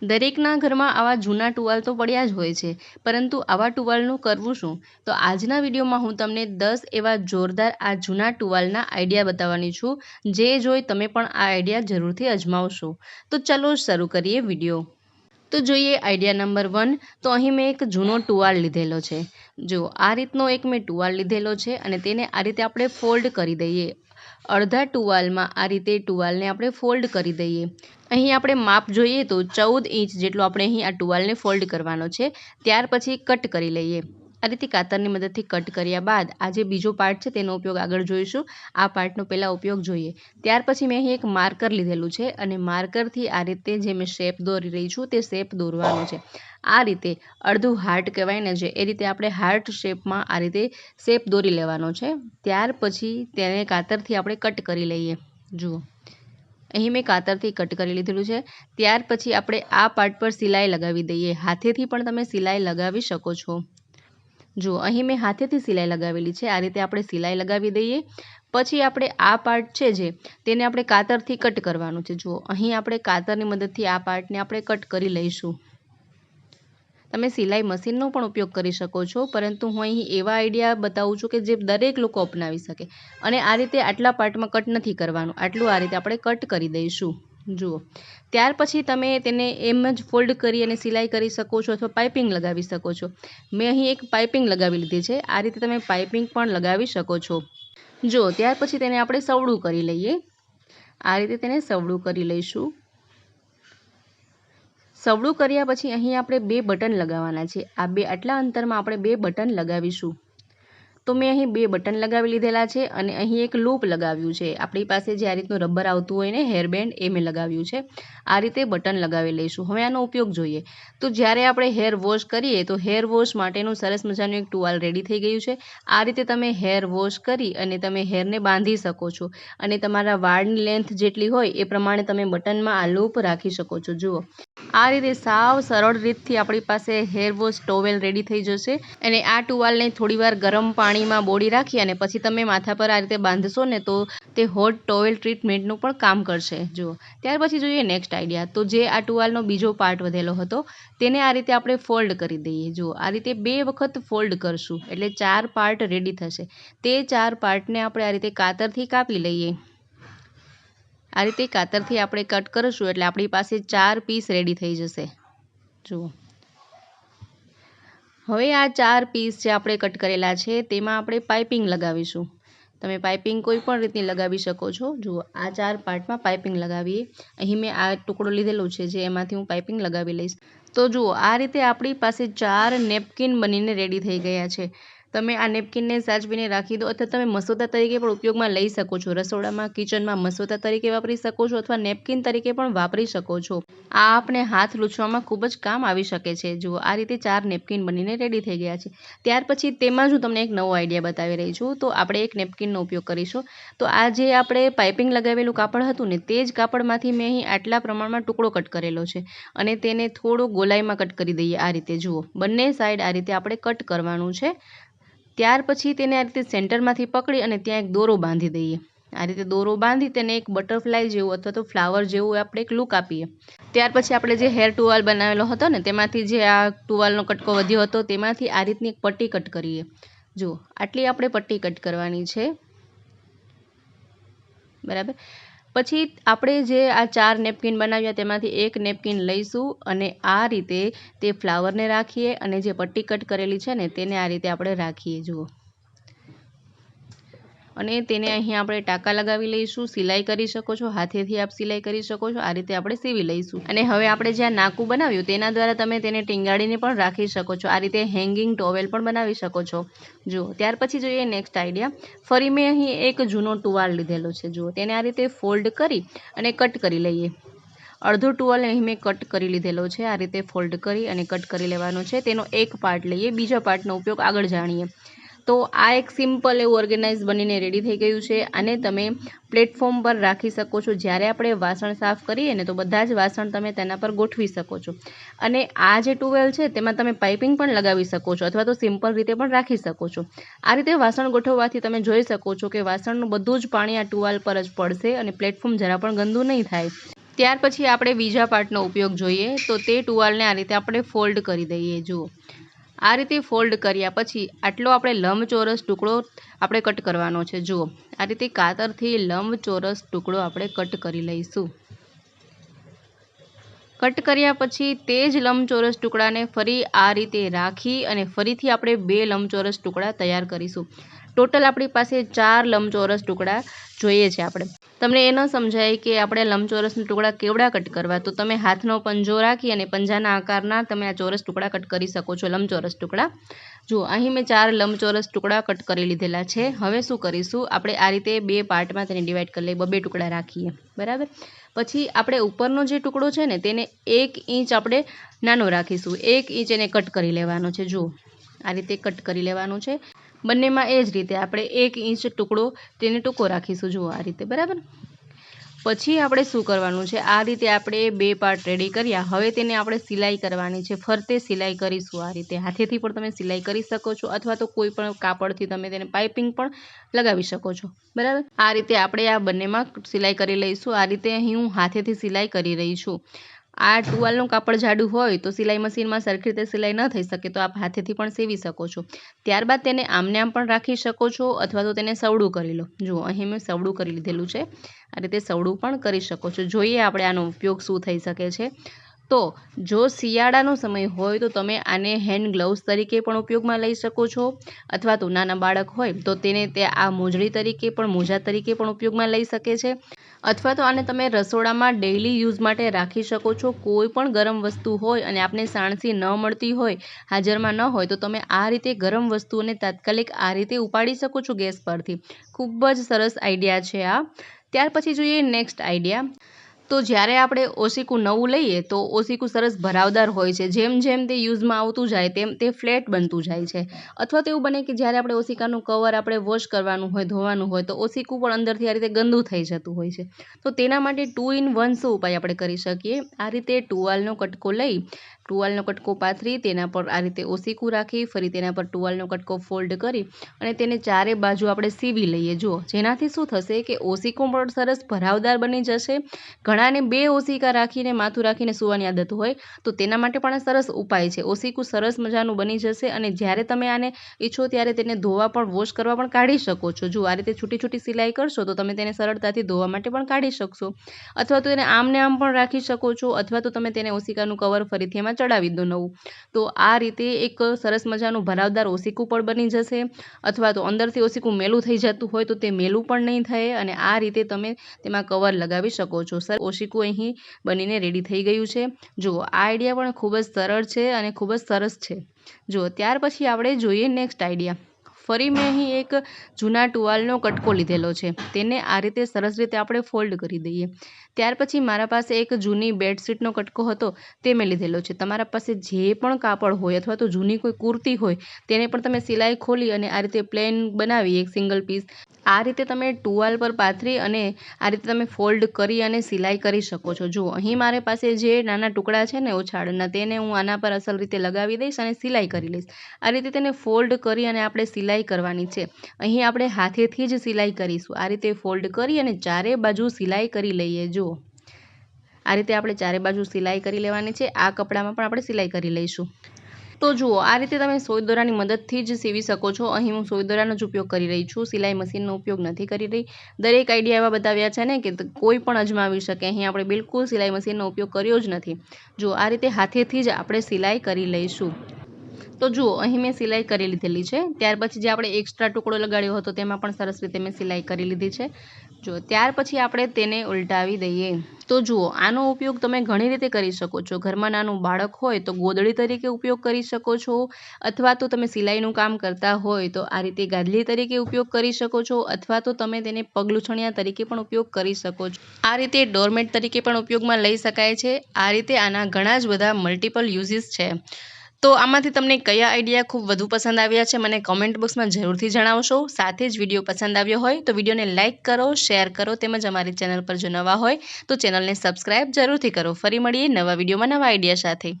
દરેકના ઘરમાં આવા જૂના ટુવાલ તો પડ્યા જ હોય છે, પરંતુ આવા ટુવાલનું કરવું શું? તો આજના વિડીયોમાં હું તમને 10 એવા જોરદાર આ જૂના ટુવાલના આઈડિયા બતાવવાની છું, જે જોઈ તમે પણ આ આઈડિયા જરૂરથી અજમાવશો. તો ચલો શરૂ કરીએ વિડીયો. તો જોઈએ આઈડિયા નંબર 1. તો અહીં મેં એક જૂનો ટુવાલ લીધેલો છે. જો આ રીતનો એક મેં ટુવાલ લીધેલો છે અને તેને આ રીતે આપણે ફોલ્ડ કરી દઈએ. અડધા ટુવાલમાં આ રીતે ટુવાલને આપણે ફોલ્ડ કરી દઈએ. અહીં આપણે માપ જોઈએ તો 14 ઇંચ જેટલો આપણે અહીં આ ટુવાલને ફોલ્ડ કરવાનો છે. ત્યાર પછી કટ કરી લઈએ. આ રીતે કાતરની મદદથી કટ કર્યા બાદ આ જે બીજો પાર્ટ છે તેનો ઉપયોગ આગળ જોઈશું. આ પાર્ટનો પહેલાં ઉપયોગ જોઈએ. ત્યાર પછી મેં અહીં એક માર્કર લીધેલું છે અને માર્કરથી આ રીતે જે મેં શેપ દોરી રહી છું તે શેપ દોરવાનો છે. આ રીતે અડધું હાર્ટ કહેવાય ને જે, એ રીતે આપણે હાર્ટ શેપમાં આ રીતે શેપ દોરી લેવાનો છે. ત્યાર પછી તેને કાતરથી આપણે કટ કરી લઈએ. જુઓ અહીં મેં કાતરથી કટ કરી લીધેલું છે. ત્યાર પછી આપણે આ પાર્ટ પર સિલાઈ લગાવી દઈએ. હાથેથી પણ તમે સિલાઈ લગાવી શકો છો. જુઓ અહીં મેં હાથેથી સિલાઈ લગાવેલી છે. આ રીતે આપણે સિલાઈ લગાવી દઈએ. પછી આપણે આ પાર્ટ છે જે તેને આપણે કાતરથી કટ કરવાનું છે. જુઓ અહીં આપણે કાતરની મદદથી આ પાર્ટને આપણે કટ કરી લઈશું. તમે સિલાઈ મશીનનો પણ ઉપયોગ કરી શકો છો, પરંતુ હું અહીં એવા આઈડિયા બતાવું છું કે જે દરેક લોકો અપનાવી શકે. અને આ રીતે આટલા પાર્ટમાં કટ નથી કરવાનું, આટલું આ રીતે આપણે કટ કરી દઈશું. જુઓ ત્યાર પછી તમે તેને એમ જ ફોલ્ડ કરી અને સિલાઈ કરી શકો છો અથવા પાઇપિંગ લગાવી શકો છો. મેં અહીં એક પાઇપિંગ લગાવી લીધી છે. આ રીતે તમે પાઇપિંગ પણ લગાવી શકો છો. જુઓ ત્યાર પછી તેને આપણે સવડું કરી લઈએ. આ રીતે તેને સવડું કરી લઈશું. સવડું કર્યા પછી અહીં આપણે 2 બટન લગાવવાના છે. આ આટલા અંતરમાં આપણે 2 બટન લગાવીશું. તો મેં અહીં 2 બટન લગાવી લીધેલા છે અને અહીં એક લૂપ લગાવ્યું છે. આપણી પાસે જે આ રીતનું રબર આવતું હોય ને હેરબેન્ડ, એ મેં લગાવ્યું છે. આ રીતે બટન લગાવી લઈશું. હવે આનો ઉપયોગ જોઈએ. તો જ્યારે આપણે હેર વોશ કરીએ તો હેર વોશ માટેનું સરસ મજાનું એક ટુવાલ રેડી થઈ ગયું છે. આ રીતે તમે હેર વોશ કરી અને તમે હેરને બાંધી શકો છો અને તમારા વાળની લેન્થ જેટલી હોય એ પ્રમાણે તમે બટનમાં આ લૂપ રાખી શકો છો. જુઓ આ રીતે સાવ સરળ રીતથી આપણી પાસે હેર વોશ ટોવેલ રેડી થઈ જશે. અને આ ટુવાલને થોડીવાર ગરમ પાણીમાં બોળી રાખી અને પછી તમે માથા પર આ રીતે બાંધશો ને તો તે હોટ ટોવેલ ટ્રીટમેન્ટનું પણ કામ કરશે. જુઓ ત્યાર પછી જોઈએ નેક્સ્ટ આઈડિયા. તો જે આ ટુવાલનો બીજો પાર્ટ વધેલો હતો તેને આ રીતે આપણે ફોલ્ડ કરી દઈએ. જુઓ આ રીતે 2 વખત ફોલ્ડ કરશું એટલે 4 પાર્ટ રેડી થશે. તે 4 પાર્ટને આપણે આ રીતે કાતરથી કાપી લઈએ. આ રીતે કાતરથી આપણે કટ કરીશું એટલે આપણી પાસે 4 પીસ રેડી થઈ જશે. જુઓ હવે આ 4 પીસ જે આપણે કટ કરેલા છે તેમાં આપણે પાઇપિંગ લગાવીશું. તમે પાઇપિંગ કોઈ પણ રીતની લગાવી શકો છો. જુઓ આ 4 પાર્ટમાં પાઇપિંગ લગાવીએ. અહીં મેં આ ટુકડો લીધેલો છે જે એમાંથી હું પાઇપિંગ લગાવી લઈશ. તો જુઓ આ રીતે આપણી પાસે 4 નેપકિન બનીને રેડી થઈ ગયા છે. તમે આ નેપકિનને સાચવીને રાખી દો અથવા તમે મસોદા તરીકે પણ ઉપયોગમાં લઈ શકો છો. રસોડામાં કિચનમાં મસોદા તરીકે વાપરી શકો છો અથવા નેપકિન તરીકે પણ વાપરી શકો છો. આ આપણે હાથ લૂછવામાં ખૂબ જ કામ આવી શકે છે. જુઓ આ રીતે 4 નેપકિન બનીને રેડી થઈ ગયા છે. ત્યાર પછી તેમાં જ હું તમને એક નવો આઈડિયા બતાવી રહી છું. તો આપણે એક નેપકિનનો ઉપયોગ કરીશું. તો આ જે આપણે પાઇપિંગ લગાવેલું કાપડ હતું ને તે જ કાપડમાંથી મેં અહીં આટલા પ્રમાણમાં ટુકડો કટ કરેલો છે અને તેને થોડો ગોલાઈમાં કટ કરી દઈએ. આ રીતે જુઓ બંને સાઈડ આ રીતે આપણે કટ કરવાનું છે. ત્યાર પછી તેને આ રીતે સેન્ટરમાંથી પકડી અને ત્યાં એક દોરો બાંધી દઈએ. આ રીતે દોરો બાંધી તેને એક બટરફ્લાય જેવું અથવા તો ફ્લાવર જેવું આપણે એક લુક આપીએ. ત્યાર પછી આપણે જે હેર ટુવાલ બનાવેલો હતો ને તેમાંથી જે આ ટુવાલનો કટકો વધ્યો હતો તેમાંથી આ રીતની એક પટ્ટી કટ કરીએ. જુઓ આટલી આપણે પટ્ટી કટ કરવાની છે. બરાબર. પછી આપણે જે આ 4 નેપકિન બનાવ્યા તેમાંથી એક નેપકિન લઈશું અને આ રીતે તે ફ્લાવરને રાખીએ અને જે પટ્ટી કટ કરેલી છે ને તેને આ રીતે આપણે રાખીએ. જુઓ અને તેને અહીં આપણે ટાંકા લગાવી લઈશું. સિલાઈ કરી શકો છો, હાથેથી આપ સિલાઈ કરી શકો છો. આ રીતે આપણે સીવી લઈશું. અને હવે આપણે જ્યાં નાકું બનાવ્યું તેના દ્વારા તમે તેને ટીંગાડીને પણ રાખી શકો છો. આ રીતે હેંગિંગ ટોવેલ પણ બનાવી શકો છો. જુઓ ત્યાર પછી જોઈએ નેક્સ્ટ આઈડિયા. ફરી મેં અહીં એક જૂનો ટુવાલ લીધેલો છે. જુઓ તેને આ રીતે ફોલ્ડ કરી અને કટ કરી લઈએ. અડધો ટુવાલ અહીં મેં કટ કરી લીધેલો છે. આ રીતે ફોલ્ડ કરી અને કટ કરી લેવાનો છે. તેનો એક પાર્ટ લઈએ, બીજા પાર્ટનો ઉપયોગ આગળ જાણીએ. તો આ એક સિમ્પલ એવું ઓર્ગેનાઇઝ બનીને રેડી થઈ ગયું છે. અને તમે પ્લેટફોર્મ પર રાખી શકો છો. જ્યારે આપણે વાસણ સાફ કરીએ ને તો બધા જ વાસણ તમે તેના પર ગોઠવી શકો છો. અને આ જે ટુવેલ છે તેમાં તમે પાઇપિંગ પણ લગાવી શકો છો અથવા તો સિમ્પલ રીતે પણ રાખી શકો છો. આ રીતે વાસણ ગોઠવવાથી તમે જોઈ શકો છો કે વાસણનું બધું જ પાણી આ ટુવાલ પર જ પડશે અને પ્લેટફોર્મ જરા પણ ગંદુ નહીં થાય. ત્યાર પછી આપણે બીજા પાર્ટનો ઉપયોગ જોઈએ તો તે ટુવાલને આ રીતે આપણે ફોલ્ડ કરી દઈએ. જુઓ આ રીતે ફોલ્ડ કર્યા પછી આટલો આપણે લંબચોરસ ટુકડો આપણે કટ કરવાનો છે. જુઓ આ રીતે કાતરથી લંબચોરસ ટુકડો આપણે કટ કરી લઈશું. કટ કર્યા પછી તે જ લંબચોરસ ટુકડાને ફરી આ રીતે રાખી અને ફરીથી આપણે 2 લંબચોરસ ટુકડા તૈયાર કરીશું. ટોટલ આપણી પાસે 4 લંબચોરસ ટુકડા જોઈએ છે. આપણે તમને એ ન સમજાય કે આપણે લંબચોરસના ટુકડા કેવડા કટ કરવા, તો તમે હાથનો પંજો રાખી અને પંજાના આકારના તમે આ ચોરસ ટુકડા કટ કરી શકો છો. લંબચોરસ ટુકડા જુઓ અહીં મેં 4 લંબચોરસ ટુકડા કટ કરી લીધેલા છે. હવે શું કરીશું, આપણે આ રીતે 2 પાર્ટમાં તેને ડિવાઈડ કરી લઈએ, 2 ટુકડા રાખીએ. બરાબર. પછી આપણે ઉપરનો જે ટુકડો છે ને તેને 1 ઇંચ આપણે નાનો રાખીશું. 1 ઇંચ એને કટ કરી લેવાનો છે. જુઓ આ રીતે કટ કરી લેવાનું છે. બંનેમાં એ જ રીતે આપણે 1 ઇંચ ટુકડો તેને ટૂંકો રાખીશું. જુઓ આ રીતે. બરાબર. પછી આપણે શું કરવાનું છે, આ રીતે આપણે 2 પાર્ટ રેડી કર્યા. હવે તેને આપણે સિલાઈ કરવાની છે. ફરતે સિલાઈ કરીશું. આ રીતે હાથેથી પણ તમે સિલાઈ કરી શકો છો અથવા તો કોઈ પણ કાપડથી તમે તેને પાઇપિંગ પણ લગાવી શકો છો. બરાબર. આ રીતે આપણે આ બંનેમાં સિલાઈ કરી લઈશું. આ રીતે અહીં હું હાથેથી સિલાઈ કરી રહી છું. આ ટુવાલનું કાપડ જાડું હોય તો સિલાઈ મશીનમાં સરખી રીતે સિલાઈ ન થઈ શકે તો આપ હાથેથી પણ સીવી શકો છો. ત્યારબાદ તેને આમને આમ પણ રાખી શકો છો અથવા તો તેને સવડું કરી લો. જુઓ અહીં મેં સવડું કરી લીધેલું છે. આ રીતે સવડું પણ કરી શકો છો. જોઈએ આપણે આનો ઉપયોગ શું થઈ શકે છે. તો જો શિયાળાનો સમય હોય તો તમે આને હેન્ડ ગ્લવ્સ તરીકે પણ ઉપયોગમાં લઈ શકો છો અથવા તો નાના બાળક હોય તો તેને તે આ મોજડી તરીકે પણ, મોજા તરીકે પણ ઉપયોગમાં લઈ શકે છે અથવા તો આને તમે રસોડામાં ડેઇલી યુઝ માટે રાખી શકો છો. કોઈ પણ ગરમ વસ્તુ હોય અને આપને સાણસી ન મળતી હોય, હાજરમાં ન હોય તો તમે આ રીતે ગરમ વસ્તુઓને તાત્કાલિક આ રીતે ઉપાડી શકો છો ગેસ પરથી. ખૂબ જ સરસ આઈડિયા છે આ. ત્યાર પછી જોઈએ નેક્સ્ટ આઈડિયા. તો જ્યારે આપણે ઓશીકું નવું લઈએ તો ઓશીકું સરસ ભરાવદાર હોય છે. જેમ જેમ તે યુઝમાં આવતું જાય તેમ તે ફ્લેટ બનતું જાય છે. અથવા તો એવું બને કે જ્યારે આપણે ઓશિકાનું કવર આપણે વોશ કરવાનું હોય, ધોવાનું હોય તો ઓશીકું પણ અંદરથી આ રીતે ગંદુ થઈ જતું હોય છે. તો તેના માટે 2 in 1 શું ઉપાય આપણે કરી શકીએ, આ રીતે ટુવાલનો કટકો લઈ, ટુવાલનો કટકો પાથરી તેના પર આ રીતે ઓશીકું રાખી ફરી તેના પર ટુવાલનો કટકો ફોલ્ડ કરી અને તેને ચારે બાજુ આપણે સીવી લઈએ. જુઓ જેનાથી શું થશે કે ઓશીકું પણ સરસ ભરાવદાર બની જશે. ઘણાને 2 ઓશિકા રાખીને માથું રાખીને સૂવાની આદત હોય તો તેના માટે પણ આ સરસ ઉપાય છે. ઓશીકું સરસ મજાનું બની જશે અને જ્યારે તમે આને ઈચ્છો ત્યારે તેને ધોવા પણ, વોશ કરવા પણ કાઢી શકો છો. જુઓ આ રીતે છૂટી છૂટી સિલાઈ કરશો તો તમે તેને સરળતાથી ધોવા માટે પણ કાઢી શકશો અથવા તો તેને આમને આમ પણ રાખી શકો છો અથવા તો તમે તેને ઓશિકાનું કવર ફરીથી એમાં ચડાવી દો નવું. તો આ રીતે એક સરસ મજાનું ભરાવદાર ઓશીકું પણ બની જશે અથવા તો અંદરથી ઓશીકું મેલું થઈ જતું હોય તો તે મેલું પણ નહીં થાય અને આ રીતે તમે તેમાં કવર લગાવી શકો છો. સર ઓશીકું અહીં બનીને રેડી થઈ ગયું છે. જુઓ આ આઈડિયા પણ ખૂબ જ સરળ છે અને ખૂબ જ સરસ છે. જુઓ ત્યાર પછી આપણે જોઈએ નેક્સ્ટ આઈડિયા. ફરી મેં અહીં એક જૂના ટુવાલનો કટકો લીધેલો છે. તેને આ રીતે સરસ રીતે આપણે ફોલ્ડ કરી દઈએ. ત્યાર પછી મારા પાસે એક જૂની બેડશીટનો કટકો હતો તે મેં લીધેલો છે. તમારા પાસે જે પણ કાપડ હોય અથવા તો જૂની કોઈ કુર્તી હોય તેને પણ તમે સિલાઈ ખોલી અને આ રીતે પ્લેન બનાવી એક સિંગલ પીસ આ રીતે તમે ટુવાલ પર પાથરી અને આ રીતે તમે ફોલ્ડ કરી અને સિલાઈ કરી શકો છો. જુઓ અહીં મારી પાસે જે નાના ટુકડા છે ને ઓછાળના તેને હું આના પર અસલ રીતે લગાવી દઈશ અને સિલાઈ કરી લઈશ. આ રીતે તેને ફોલ્ડ કરી અને આપણે સિલાઈ કરવાની છે. અહીં આપણે હાથેથી જ સિલાઈ કરીશું. આ રીતે ફોલ્ડ કરી અને ચારે બાજુ સિલાઈ કરી લઈએ. જુઓ આ રીતે આપણે ચારે બાજુ સિલાઈ કરી લેવાની છે. આ કપડામાં પણ આપણે સિલાઈ કરી લઈશું. તો જુઓ આ રીતે તમે સોય દોરાની મદદથી જ સીવી શકો છો. અહીં હું સોય દોરાનો જ ઉપયોગ કરી રહી છું, સિલાઈ મશીનનો ઉપયોગ નથી કરી રહી. દરેક આઈડિયા એવા બતાવ્યા છે ને કે કોઈ પણ અજમાવી શકે. અહીં આપણે બિલકુલ સિલાઈ મશીનનો ઉપયોગ કર્યો જ નથી. જુઓ આ રીતે હાથેથી જ આપણે સિલાઈ કરી લઈશું. તો જુઓ અહીં મેં સિલાઈ કરી લીધેલી છે. ત્યાર પછી જે આપણે એક્સ્ટ્રા ટુકડો લગાડ્યો હતો તેમાં પણ સરસ રીતે મેં સિલાઈ કરી લીધી છે. જુઓ ત્યાર પછી આપણે તેને ઉલટાવી દઈએ. તો જુઓ આનો ઉપયોગ તમે ઘણી રીતે કરી શકો છો. ઘરમાં નાનું બાળક હોય તો ગોદડી તરીકે ઉપયોગ કરી શકો છો અથવા તો તમે સિલાઈનું કામ કરતા હોય તો આ રીતે ગાદલી તરીકે ઉપયોગ કરી શકો છો અથવા તો તમે તેને પગલૂછણિયા તરીકે પણ ઉપયોગ કરી શકો છો. આ રીતે ડોરમેટ તરીકે પણ ઉપયોગમાં લઈ શકાય છે. આ રીતે આના ઘણા જ બધા મલ્ટિપલ યુઝીસ છે. તો આમાંથી તમને કયા આઈડિયા ખૂબ વધુ પસંદ આવ્યા છે મને કમેન્ટ બોક્સમાં જરૂરથી જણાવશો. સાથે જ વિડીયો પસંદ આવ્યો હોય તો વિડીયોને લાઇક કરો, શેર કરો તેમજ અમારી ચેનલ પર જો નવા હોય તો ચેનલને સબસ્ક્રાઇબ જરૂરથી કરો. ફરી મળીએ નવા વિડીયોમાં નવા આઈડિયા સાથે.